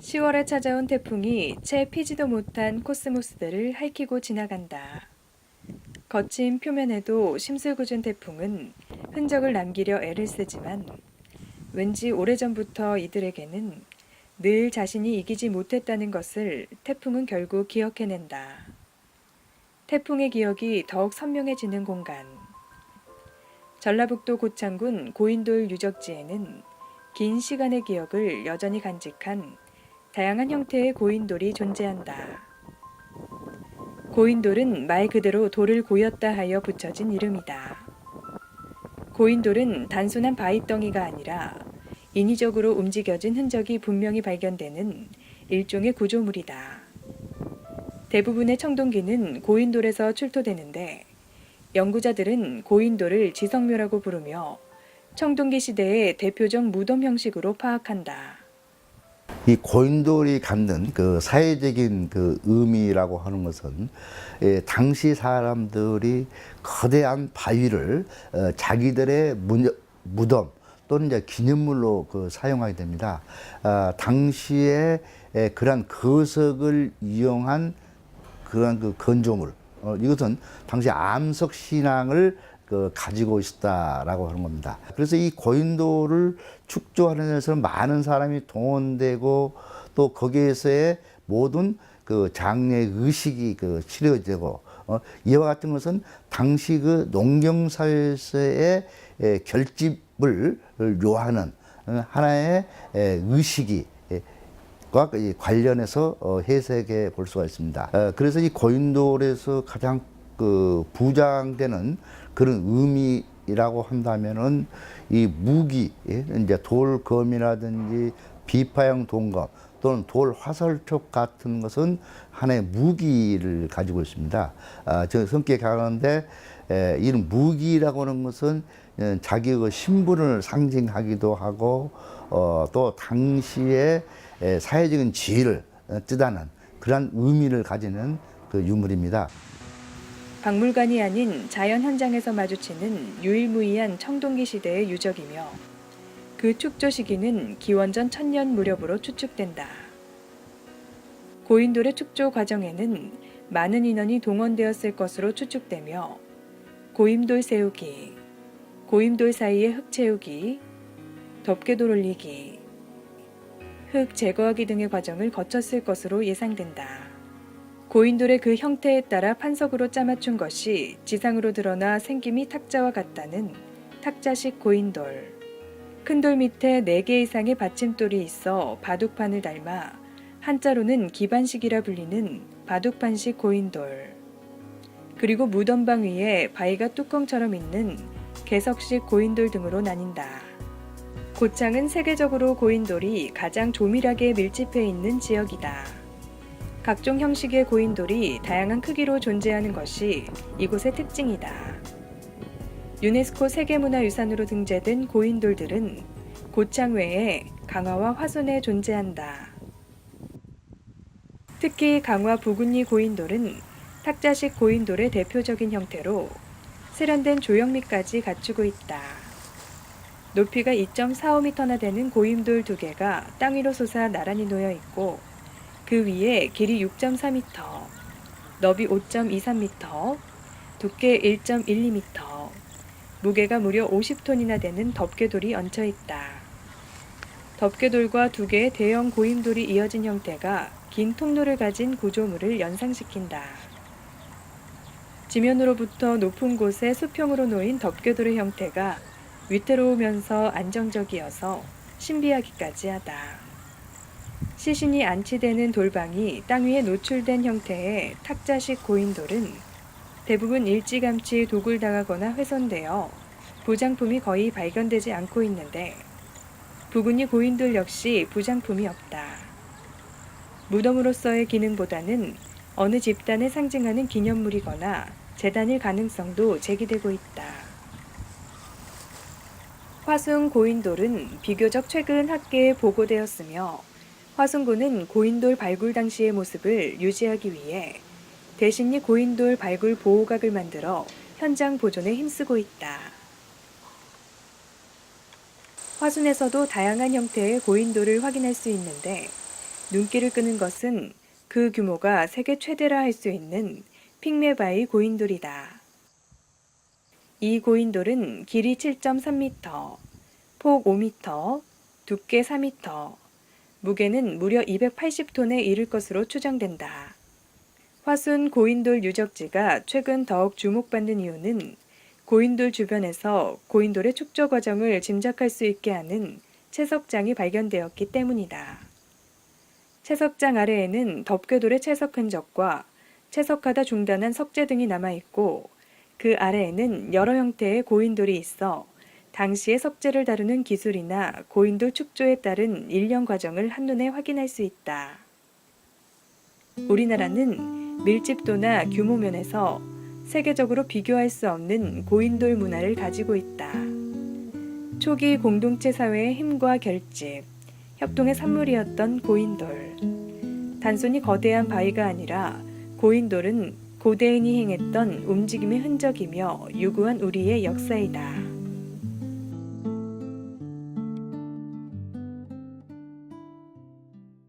(10월에) 찾아온 태풍이 채 피지도 못한 코스모스들을 핥히고 지나간다. 거친 표면에도 심술궂은 태풍은 흔적을 남기려 애를 쓰지만 왠지 오래전부터 이들에게는 늘 자신이 이기지 못했다는 것을 태풍은 결국 기억해낸다. 태풍의 기억이 더욱 선명해지는 공간. 전라북도 고창군 고인돌 유적지에는 긴 시간의 기억을 여전히 간직한 다양한 형태의 고인돌이 존재한다. 고인돌은 말 그대로 돌을 고였다 하여 붙여진 이름이다. 고인돌은 단순한 바위덩이가 아니라 인위적으로 움직여진 흔적이 분명히 발견되는 일종의 구조물이다. 대부분의 청동기는 고인돌에서 출토되는데 연구자들은 고인돌을 지성묘라고 부르며 청동기 시대의 대표적 무덤 형식으로 파악한다. 이 고인돌이 갖는 그 사회적인 그 의미라고 하는 것은 당시 사람들이 거대한 바위를 자기들의 무덤 또는 이제 기념물로 사용하게 됩니다. 당시에 그러한 거석을 이용한 그러한 그 건조물, 이것은 당시 암석 신앙을 가지고 있었다라고 하는 겁니다. 그래서 이 고인돌을 축조하는 데서 많은 사람이 동원되고 또 거기에서의 모든 그 장례 의식이 치러지고 이와 같은 것은 당시 그 농경사회에서의 결집을 요하는 하나의 의식이 과 관련해서 해석해 볼 수가 있습니다. 그래서 이 고인돌에서 가장 부장되는 그런 의미라고 한다면은 이 무기, 이제 돌검이라든지 비파형 동검 또는 돌 화살촉 같은 것은 하나의 무기를 가지고 있습니다. 저 성격에 강한데 이런 무기라고 하는 것은 자기의 신분을 상징하기도 하고 또 당시의 사회적인 지위를 뜻하는 그러한 의미를 가지는 그 유물입니다. 박물관이 아닌 자연 현장에서 마주치는 유일무이한 청동기 시대의 유적이며 그 축조 시기는 기원전 1000년 무렵으로 추측된다. 고인돌의 축조 과정에는 많은 인원이 동원되었을 것으로 추측되며 고임돌 세우기, 고임돌 사이에 흙 채우기, 덮개돌 올리기, 흙 제거하기 등의 과정을 거쳤을 것으로 예상된다. 고인돌의 그 형태에 따라 판석으로 짜맞춘 것이 지상으로 드러나 생김이 탁자와 같다는 탁자식 고인돌. 큰 돌 밑에 4개 이상의 받침돌이 있어 바둑판을 닮아 한자로는 기반식이라 불리는 바둑판식 고인돌. 그리고 무덤방 위에 바위가 뚜껑처럼 있는 개석식 고인돌 등으로 나뉜다. 고창은 세계적으로 고인돌이 가장 조밀하게 밀집해 있는 지역이다. 각종 형식의 고인돌이 다양한 크기로 존재하는 것이 이곳의 특징이다. 유네스코 세계문화유산으로 등재된 고인돌들은 고창 외에 강화와 화순에 존재한다. 특히 강화 부군리 고인돌은 탁자식 고인돌의 대표적인 형태로 세련된 조형미까지 갖추고 있다. 높이가 2.45m나 되는 고인돌 2개가 땅 위로 솟아 나란히 놓여 있고 그 위에 길이 6.4m, 너비 5.23m, 두께 1.12m, 무게가 무려 50톤이나 되는 덮개돌이 얹혀 있다. 덮개돌과 2개의 대형 고임돌이 이어진 형태가 긴 통로를 가진 구조물을 연상시킨다. 지면으로부터 높은 곳에 수평으로 놓인 덮개돌의 형태가 위태로우면서 안정적이어서 신비하기까지 하다. 시신이 안치되는 돌방이 땅 위에 노출된 형태의 탁자식 고인돌은 대부분 일찌감치 도굴당하거나 훼손되어 부장품이 거의 발견되지 않고 있는데 부군리 고인돌 역시 부장품이 없다. 무덤으로서의 기능보다는 어느 집단을 상징하는 기념물이거나 재단일 가능성도 제기되고 있다. 화순 고인돌은 비교적 최근 학계에 보고되었으며 화순군은 고인돌 발굴 당시의 모습을 유지하기 위해 대신 이 고인돌 발굴 보호각을 만들어 현장 보존에 힘쓰고 있다. 화순에서도 다양한 형태의 고인돌을 확인할 수 있는데 눈길을 끄는 것은 그 규모가 세계 최대라 할 수 있는 핑메바이 고인돌이다. 이 고인돌은 길이 7.3m, 폭 5m, 두께 4m, 무게는 무려 280톤에 이를 것으로 추정된다. 화순 고인돌 유적지가 최근 더욱 주목받는 이유는 고인돌 주변에서 고인돌의 축조 과정을 짐작할 수 있게 하는 채석장이 발견되었기 때문이다. 채석장 아래에는 덮개돌의 채석 흔적과 채석하다 중단한 석재 등이 남아있고 그 아래에는 여러 형태의 고인돌이 있어 당시의 석재를 다루는 기술이나 고인돌 축조에 따른 일련 과정을 한눈에 확인할 수 있다. 우리나라는 밀집도나 규모 면에서 세계적으로 비교할 수 없는 고인돌 문화를 가지고 있다. 초기 공동체 사회의 힘과 결집, 협동의 산물이었던 고인돌. 단순히 거대한 바위가 아니라 고인돌은 고대인이 행했던 움직임의 흔적이며 유구한 우리의 역사이다.